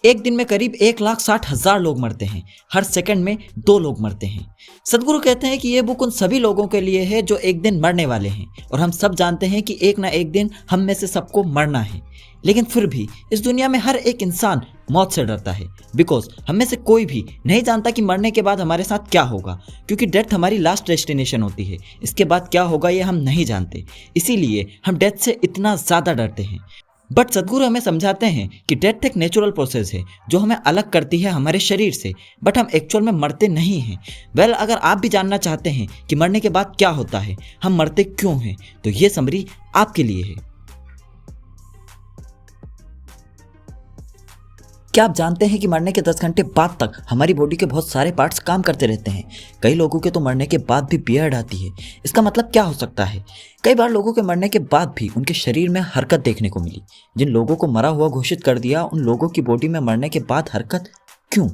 एक दिन में करीब 1,60,000 लोग मरते हैं, हर सेकंड में 2 लोग मरते हैं। सदगुरु कहते हैं कि ये बुक उन सभी लोगों के लिए है जो एक दिन मरने वाले हैं, और हम सब जानते हैं कि एक ना एक दिन हम में से सबको मरना है। लेकिन फिर भी इस दुनिया में हर एक इंसान मौत से डरता है, बिकॉज हम में से कोई भी नहीं जानता कि मरने के बाद हमारे साथ क्या होगा, क्योंकि डेथ हमारी लास्ट डेस्टिनेशन होती है। इसके बाद क्या होगा ये हम नहीं जानते, इसीलिए हम डेथ से इतना ज़्यादा डरते हैं। बट सदगुरु हमें समझाते हैं कि डेथ एक नेचुरल प्रोसेस है जो हमें अलग करती है हमारे शरीर से, बट हम एक्चुअल में मरते नहीं हैं। वेल, अगर आप भी जानना चाहते हैं कि मरने के बाद क्या होता है, हम मरते क्यों हैं, तो ये समरी आपके लिए है। क्या आप जानते हैं कि मरने के 10 घंटे बाद तक हमारी बॉडी के बहुत सारे पार्ट्स काम करते रहते हैं। कई लोगों के तो मरने के बाद भी बियर्ड आती है। इसका मतलब क्या हो सकता है? कई बार लोगों के मरने के बाद भी उनके शरीर में हरकत देखने को मिली। जिन लोगों को मरा हुआ घोषित कर दिया, उन लोगों की बॉडी में मरने के बाद हरकत क्यों?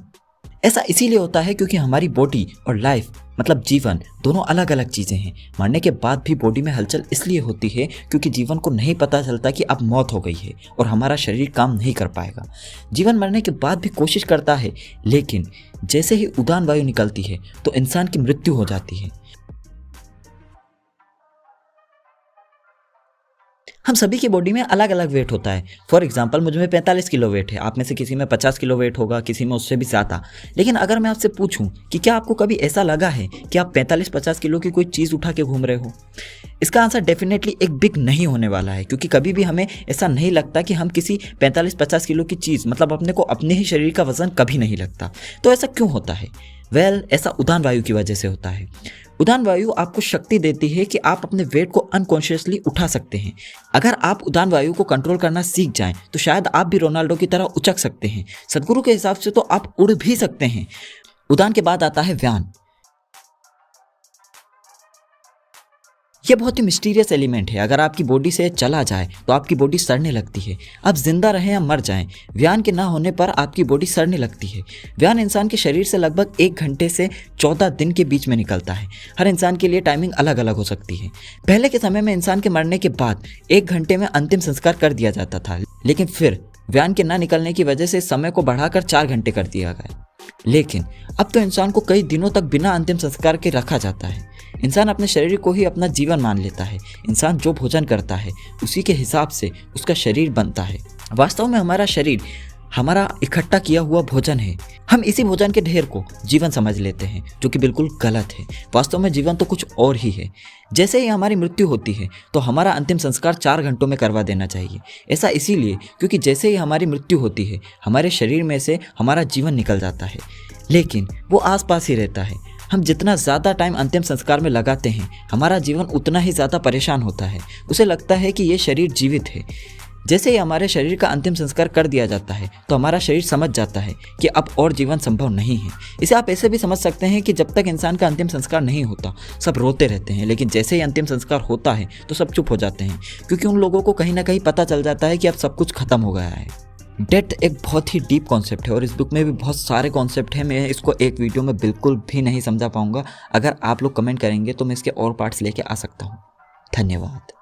ऐसा इसीलिए होता है क्योंकि हमारी बॉडी और लाइफ मतलब जीवन दोनों अलग अलग चीज़ें हैं। मरने के बाद भी बॉडी में हलचल इसलिए होती है क्योंकि जीवन को नहीं पता चलता कि अब मौत हो गई है और हमारा शरीर काम नहीं कर पाएगा। जीवन मरने के बाद भी कोशिश करता है, लेकिन जैसे ही उड़ान वायु निकलती है तो इंसान की मृत्यु हो जाती है। हम सभी की बॉडी में अलग अलग वेट होता है। फॉर एग्जांपल, मुझ में 45 किलो वेट है, आप में से किसी में 50 किलो वेट होगा, किसी में उससे भी ज़्यादा। लेकिन अगर मैं आपसे पूछूं कि क्या आपको कभी ऐसा लगा है कि आप 45-50 किलो की कोई चीज़ उठा के घूम रहे हो? इसका आंसर डेफिनेटली एक बिग नहीं होने वाला है, क्योंकि कभी भी हमें ऐसा नहीं लगता कि हम किसी 45-50 किलो की चीज़ मतलब अपने को अपने ही शरीर का वजन कभी नहीं लगता। तो ऐसा क्यों होता है? वेल, ऐसा उड़ान वायु की वजह से होता है। उड़ान वायु आपको शक्ति देती है कि आप अपने वेट को अनकॉन्शियसली उठा सकते हैं। अगर आप उड़ान वायु को कंट्रोल करना सीख जाएं तो शायद आप भी रोनाल्डो की तरह उछक सकते हैं। सदगुरु के हिसाब से तो आप उड़ भी सकते हैं। उड़ान के बाद आता है व्यान। यह बहुत ही मिस्टीरियस एलिमेंट है। अगर आपकी बॉडी से चला जाए तो आपकी बॉडी सड़ने लगती है। आप जिंदा रहें या मर जाएं, व्यान के ना होने पर आपकी बॉडी सड़ने लगती है। व्यान इंसान के शरीर से लगभग 1 घंटे से 14 दिन के बीच में निकलता है। हर इंसान के लिए टाइमिंग अलग अलग हो सकती है। पहले के समय में इंसान के मरने के बाद 1 घंटे में अंतिम संस्कार कर दिया जाता था, लेकिन फिर व्यान के ना निकलने की वजह से समय को बढ़ाकर 4 घंटे कर दिया गया। लेकिन अब तो इंसान को कई दिनों तक बिना अंतिम संस्कार के रखा जाता है। इंसान अपने शरीर को ही अपना जीवन मान लेता है। इंसान जो भोजन करता है उसी के हिसाब से उसका शरीर बनता है। वास्तव में हमारा शरीर हमारा इकट्ठा किया हुआ भोजन है। हम इसी भोजन के ढेर को जीवन समझ लेते हैं, जो कि बिल्कुल गलत है। वास्तव में जीवन तो कुछ और ही है। जैसे ही हमारी मृत्यु होती है तो हमारा अंतिम संस्कार 4 घंटों में करवा देना चाहिए। ऐसा इसीलिए क्योंकि जैसे ही हमारी मृत्यु होती है हमारे शरीर में से हमारा जीवन निकल जाता है, लेकिन वो आसपास ही रहता है। हम जितना ज़्यादा टाइम अंतिम संस्कार में लगाते हैं हमारा जीवन उतना ही ज़्यादा परेशान होता है। उसे लगता है कि ये शरीर जीवित है। जैसे ही हमारे शरीर का अंतिम संस्कार कर दिया जाता है तो हमारा शरीर समझ जाता है कि अब और जीवन संभव नहीं है। इसे आप ऐसे भी समझ सकते हैं कि जब तक इंसान का अंतिम संस्कार नहीं होता सब रोते रहते हैं, लेकिन जैसे ही अंतिम संस्कार होता है तो सब चुप हो जाते हैं, क्योंकि उन लोगों को कहीं ना कहीं पता चल जाता है कि अब सब कुछ खत्म हो गया है। डेथ एक बहुत ही डीप कॉन्सेप्ट है और इस बुक में भी बहुत सारे कॉन्सेप्ट हैं। मैं इसको एक वीडियो में बिल्कुल भी नहीं समझा पाऊंगा। अगर आप लोग कमेंट करेंगे तो मैं इसके और पार्ट्स लेके आ सकता हूँ। धन्यवाद।